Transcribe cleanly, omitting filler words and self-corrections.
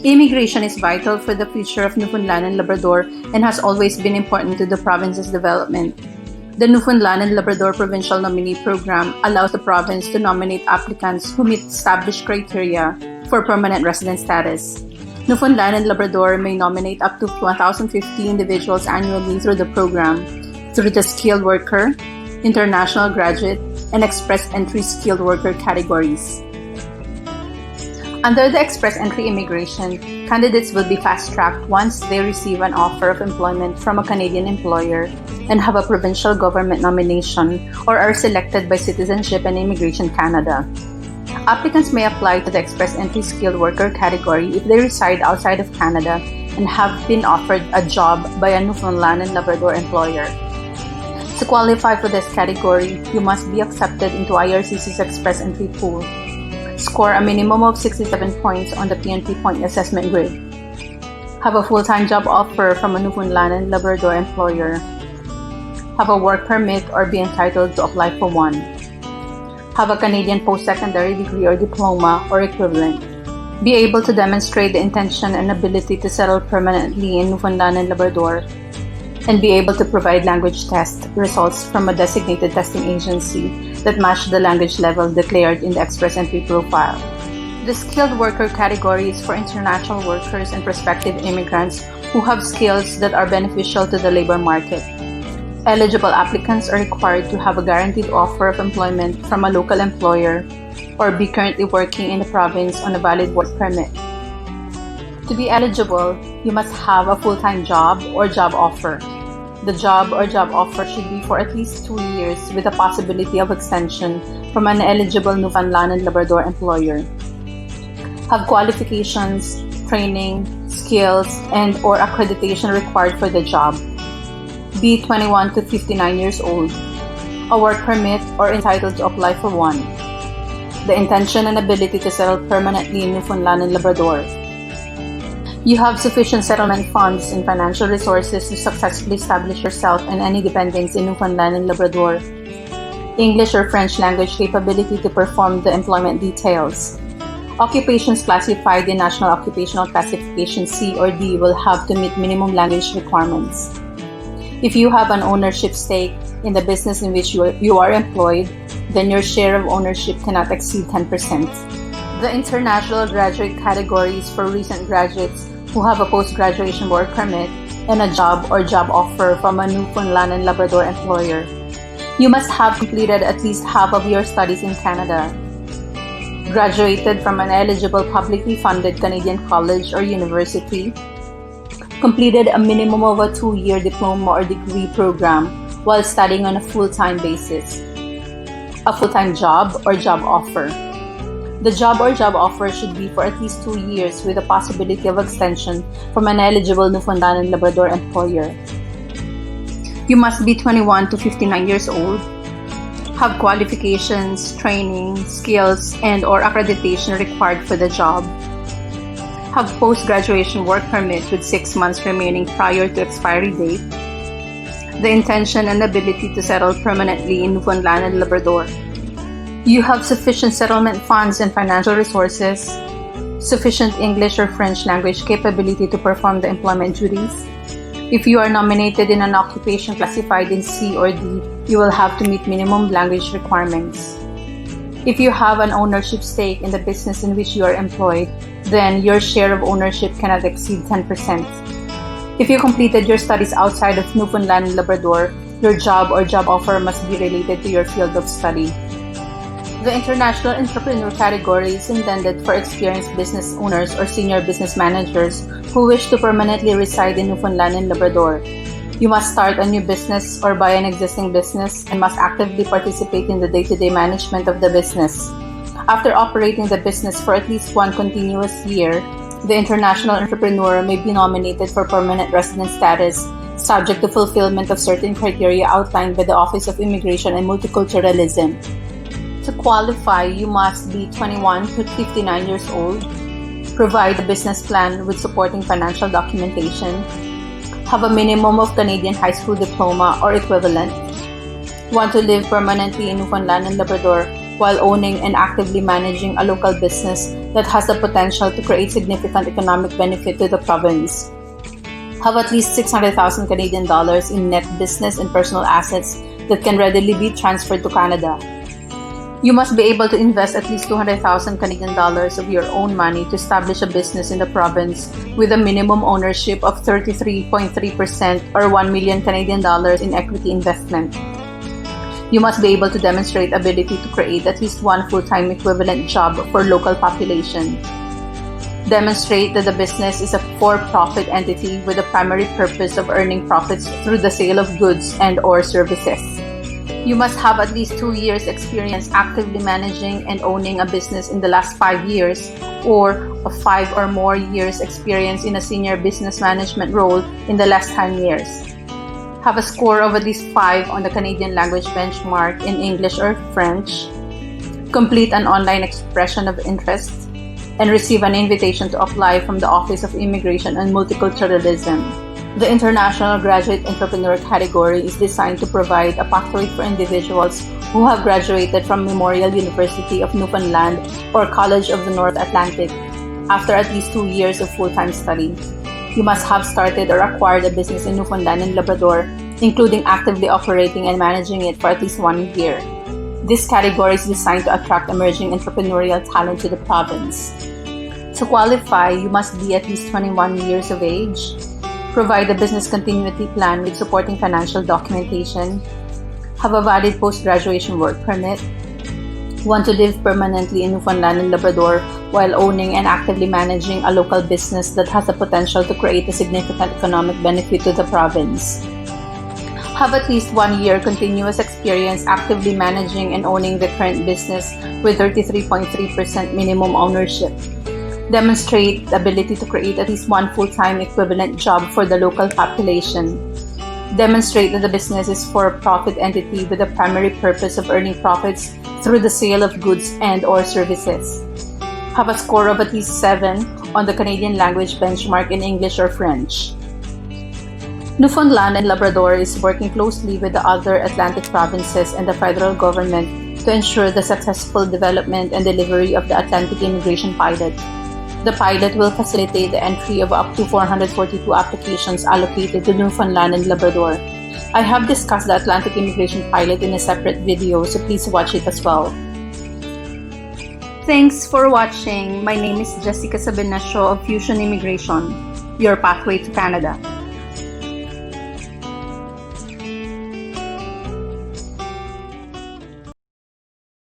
Immigration is vital for the future of Newfoundland and Labrador and has always been important to the province's development. The Newfoundland and Labrador Provincial Nominee Program allows the province to nominate applicants who meet established criteria for permanent resident status. Newfoundland and Labrador may nominate up to 1,050 individuals annually through the program, through the skilled worker, international graduate, and express entry skilled worker categories. Under the express entry immigration, candidates will be fast-tracked once they receive an offer of employment from a Canadian employer and have a provincial government nomination or are selected by Citizenship and Immigration Canada. Applicants may apply to the express entry skilled worker category if they reside outside of Canada and have been offered a job by a Newfoundland and Labrador employer. To qualify for this category, you must be accepted into IRCC's express entry pool, score a minimum of 67 points on the PNP Point Assessment Grid, have a full-time job offer from a Newfoundland and Labrador employer, have a work permit or be entitled to apply for one, have a Canadian post-secondary degree or diploma or equivalent, be able to demonstrate the intention and ability to settle permanently in Newfoundland and Labrador, and be able to provide language test results from a designated testing agency that match the language level declared in the express entry profile. The skilled worker category is for international workers and prospective immigrants who have skills that are beneficial to the labor market. Eligible applicants are required to have a guaranteed offer of employment from a local employer or be currently working in the province on a valid work permit. To be eligible, you must have a full-time job or job offer. The job or job offer should be for at least 2 years with a possibility of extension from an eligible Newfoundland and Labrador employer. Have qualifications, training, skills, and or accreditation required for the job. Be 21 to 59 years old. A work permit or entitled to apply for one. The intention and ability to settle permanently in Newfoundland and Labrador. You have sufficient settlement funds and financial resources to successfully establish yourself and any dependents in Newfoundland and Labrador. English or French language capability to perform the employment details. Occupations classified in National Occupational Classification C or D will have to meet minimum language requirements. If you have an ownership stake in the business in which you are employed, then your share of ownership cannot exceed 10%. The international graduate category is for recent graduates who have a post-graduation work permit and a job or job offer from a Newfoundland and Labrador employer. You must have completed at least half of your studies in Canada, graduated from an eligible publicly funded Canadian college or university, completed a minimum of a 2-year diploma or degree program while studying on a full-time basis, a full-time job or job offer. The job or job offer should be for at least 2 years with a possibility of extension from an eligible Newfoundland and Labrador employer. You must be 21 to 59 years old, have qualifications, training, skills, and or accreditation required for the job, have post-graduation work permit with 6 months remaining prior to expiry date, the intention and ability to settle permanently in Newfoundland and Labrador. You have sufficient settlement funds and financial resources, sufficient English or French language capability to perform the employment duties. If you are nominated in an occupation classified in C or D, you will have to meet minimum language requirements. If you have an ownership stake in the business in which you are employed, then your share of ownership cannot exceed 10%. If you completed your studies outside of Newfoundland and Labrador, your job or job offer must be related to your field of study. The international entrepreneur category is intended for experienced business owners or senior business managers who wish to permanently reside in Newfoundland and Labrador. You must start a new business or buy an existing business and must actively participate in the day-to-day management of the business. After operating the business for at least one continuous year, the international entrepreneur may be nominated for permanent resident status, subject to fulfillment of certain criteria outlined by the Office of Immigration and Multiculturalism. To qualify, you must be 21 to 59 years old, provide a business plan with supporting financial documentation, have a minimum of Canadian high school diploma or equivalent, want to live permanently in Newfoundland and Labrador while owning and actively managing a local business that has the potential to create significant economic benefit to the province. Have at least 600,000 Canadian dollars in net business and personal assets that can readily be transferred to Canada. You must be able to invest at least 200,000 Canadian dollars of your own money to establish a business in the province with a minimum ownership of 33.3% or 1 million Canadian dollars in equity investment. You must be able to demonstrate ability to create at least one full-time equivalent job for local population. Demonstrate that the business is a for-profit entity with the primary purpose of earning profits through the sale of goods and/or services. You must have at least 2 years experience actively managing and owning a business in the last 5 years, or of 5 or more years experience in a senior business management role in the last 10 years. Have a score of at least 5 on the Canadian language benchmark in English or French. Complete an online expression of interest, and receive an invitation to apply from the Office of Immigration and Multiculturalism. The International Graduate Entrepreneur category is designed to provide a pathway for individuals who have graduated from Memorial University of Newfoundland or College of the North Atlantic after at least 2 years of full-time study. You must have started or acquired a business in Newfoundland and Labrador, including actively operating and managing it for at least 1 year. This category is designed to attract emerging entrepreneurial talent to the province. To qualify, you must be at least 21 years of age, provide a business continuity plan with supporting financial documentation, have a valid post-graduation work permit, want to live permanently in Newfoundland and Labrador while owning and actively managing a local business that has the potential to create a significant economic benefit to the province. Have at least 1 year continuous experience actively managing and owning the current business with 33.3% minimum ownership. Demonstrate the ability to create at least one full-time equivalent job for the local population. Demonstrate that the business is for a profit entity with the primary purpose of earning profits through the sale of goods and/or services. Have a score of at least 7 on the Canadian language benchmark in English or French. Newfoundland and Labrador is working closely with the other Atlantic provinces and the federal government to ensure the successful development and delivery of the Atlantic Immigration Pilot. The pilot will facilitate the entry of up to 442 applications allocated to Newfoundland and Labrador. I have discussed the Atlantic Immigration Pilot in a separate video, so please watch it as well. Thanks for watching. My name is Jessica Sabinesio of Fusion Immigration, your pathway to Canada.